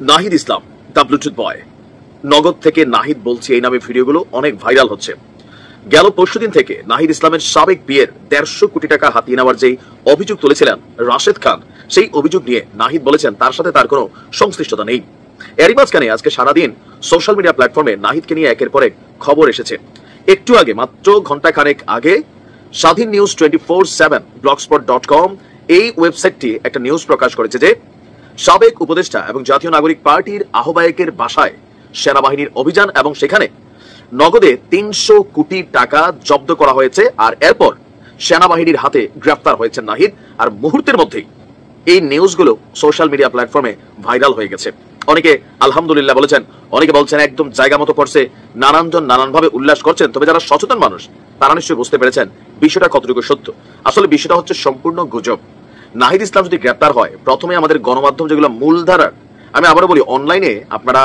Nahid Islam the Bluetooth বয়, নগদ থেকে নাহিদ বলছে এই নামে ভিডিওগুলো অনেক ভাইরাল হচ্ছে। গেল পরশুদিন থেকে নাহিদ ইসলামের সাবেক বিয়ের 150 কোটি টাকা হাতিয়ে নেওয়ার যেই অভিযোগ তুলেছিলেন রাশেদ খান, সেই অভিযোগ নিয়ে নাহিদ বলেছেন তার সাথে তার কোনো সংশ্লিষ্টতা নেই। এরই মাঝখানে আজকে সারাদিন সোশ্যাল মিডিয়া প্ল্যাটফর্মে নাহিদকে নিয়ে একের পর এক খবর এসেছে। একটু আগে, মাত্র ঘন্টা খানেক আগে, স্বাধীন নিউজ 24/7 blogspot.com এই ওয়েবসাইটটি একটা নিউজ প্রকাশ করেছে যে সাবেক উপদেষ্টা এবং জাতীয় নাগরিক পার্টির আহ্বায়কের বাসায় সেনাবাহিনীর অভিযান এবং সেখানে নগদে 300 কোটি টাকা জব্দ করা হয়েছে। আর এরপর সেনাবাহিনীর হাতে গ্রেফতার হয়েছে নাহিদ। আর মুহূর্তের মধ্যেই এই নিউজগুলো সোশ্যাল মিডিয়া প্ল্যাটফর্মে ভাইরাল হয়ে গেছে। অনেকে আলহামদুলিল্লাহ বলেছেন, অনেকে বলছেন একদম জায়গা মতো করছে, নানানজন নানানভাবে উল্লাস করছেন। তবে যারা সচেতন মানুষ তারা নিশ্চয়ই বুঝতে পেরেছেন বিষয়টা কতটুকু সত্য। আসলে বিষয়টা হচ্ছে সম্পূর্ণ গুজব। নাহিদ ইসলাম যদি গ্রেপ্তার হয়, প্রথমে আমাদের গণমাধ্যম যেগুলো মূলধারার, আমি আবারও বলি, অনলাইনে আপনারা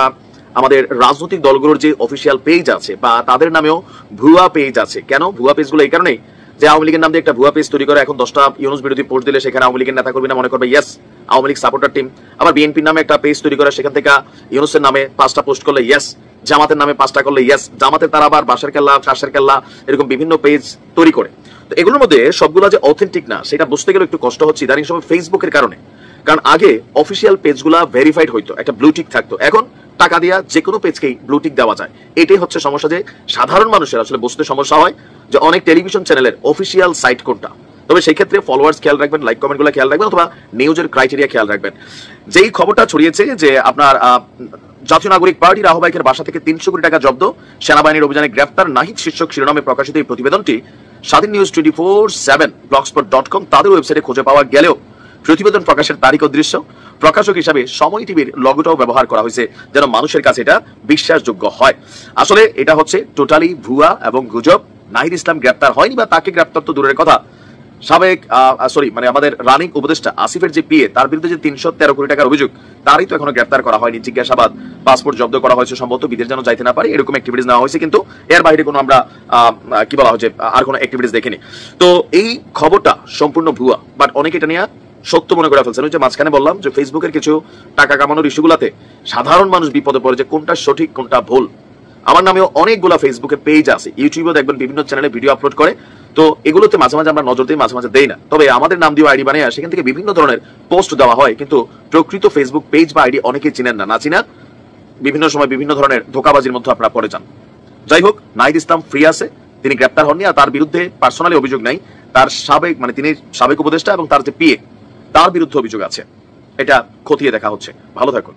আমাদের রাজনৈতিক দলগুলোর যে অফিসিয়াল পেজ আছে বা তাদের নামেও ভুয়া পেজ আছে। কেন ভুয়া পেজগুলো? এই কারণেই যে আওয়ামী লীগের নাম দিয়ে একটা ভুয়া পেজ তৈরি করে এখন 10টা ইউনুস বিরোধী পোস্ট দিলে সেখানে আওয়ামী লীগের নেতা কর্মীরা মনে করবে yes Awami League supporter team. আবার বিএনপির নামে একটা পেজ তৈরি করে সেখান থেকে ইউনুসের নামে 5টা পোস্ট করলে ইয়েস, জামাতের নামে 5টা করলে ইয়েস, জামাতের তারা আবার বাঁশের কেল্লা, কাশের কেল্লা, এরকম বিভিন্ন পেজ তৈরি করে। তো এগুলোর মধ্যে সবগুলো যে অথেন্টিক না সেটা বুঝতে গেলে একটু কষ্ট হচ্ছে ইদানিং সময় ফেসবুকের কারণে। কারণ আগে অফিসিয়াল পেজগুলা ভেরিফাইড হইতো, একটা ব্লুটিক থাকতো। এখন টাকা দিয়া যে কোনো পেজকেই ব্লুটিক দেওয়া যায়। এটাই হচ্ছে সমস্যা, যে সাধারণ মানুষের আসলে বুঝতে সমস্যা হয় যে অনেক টেলিভিশন চ্যানেলের অফিসিয়াল সাইট কোনটা। তবে সেই ক্ষেত্রে ফলোয়ার্স খেয়াল রাখবেন, লাইক কমেন্টগুলো খেয়াল রাখবেন, অথবা নিউজের ক্রাইটেরিয়া খেয়াল রাখবেন। যেই খবরটা ছড়িয়েছে যে আপনার জাতীয় নাগরিক পার্টির আহ্বায়কের বাসা থেকে 300 কোটি টাকা জব্দ, সেনাবাহিনীর অভিযানে গ্রেফতার নাহিদ শীর্ষক শিরোনামে প্রকাশিত এই প্রতিবেদনটি স্বাধীন নিউজ 24/7 blogspot.com তাদের ওয়েবসাইটে খুঁজে পাওয়া গেলেও প্রতিবেদন প্রকাশের তারিখ ও দৃশ্য প্রকাশক হিসাবে সময় টিভির লোগোটাও ব্যবহার করা হয়েছে যেন মানুষের কাছে এটা বিশ্বাসযোগ্য হয়। আসলে এটা হচ্ছে টোটালি ভুয়া এবং গুজব। নাহিদ ইসলাম গ্রেপ্তার হয়নি, বা তাকে গ্রেপ্তার তো দূরের কথা, সাবেক আমাদের রানিং উপদেষ্টা আসিফের যে পিএ, তার বিরুদ্ধে যে 313 কোটি টাকার অভিযোগ, তারই তো এখনো গ্রেপ্তার করা হয়নি। জিজ্ঞাসাবাদ, পাসপোর্ট জব্দ করা হয়েছে, সম্ভবত বিদেশ যেন যাইতে না পারে এরকম অ্যাক্টিভিটিস নেওয়া হয়েছে, কিন্তু এর বাইরে কোনো আমরা কি বলা হচ্ছে আর কোনো অ্যাক্টিভিটিস দেখিনি। তো এই খবরটা সম্পূর্ণ ভুয়া, বাট অনেকে এটা নিয়ে সত্য মনে করে ফেলছেন। ওই যে মাঝখানে বললাম যে ফেসবুকের কিছু টাকা কামানোর ইস্যুগুলাতে সাধারণ মানুষ বিপদে পড়ে যে কোনটা সঠিক কোনটা ভুল। আমার নামেও অনেকগুলা ফেসবুকে পেজ আছে, ইউটিউবেও দেখবেন বিভিন্ন চ্যানেলে ভিডিও আপলোড করে। তো এগুলোতে মাঝে মাঝে আমরা নজর দিই, মাঝে মাঝে দেই না। তবে আমাদের নাম দিয়ে আইডি বানিয়ে সেখান থেকে বিভিন্ন ধরনের পোস্ট দেওয়া হয়, কিন্তু প্রকৃত ফেসবুক পেজ বা আইডি অনেকেই চিনেন না, না চিনা বিভিন্ন সময় বিভিন্ন ধরনের ধোঁকাবাজির মধ্যে আপনারা পড়ে যান। যাই হোক, নাহিদ ইসলাম ফ্রি আছে, তিনি গ্রেপ্তার হননি, আর তার বিরুদ্ধে পার্সোনালি অভিযোগ নাই। তার সাবেক তিনি সাবেক উপদেষ্টা এবং তার যে পিএ, তার বিরুদ্ধে অভিযোগ আছে। এটা খতিয়ে দেখা হচ্ছে। ভালো থাকুন।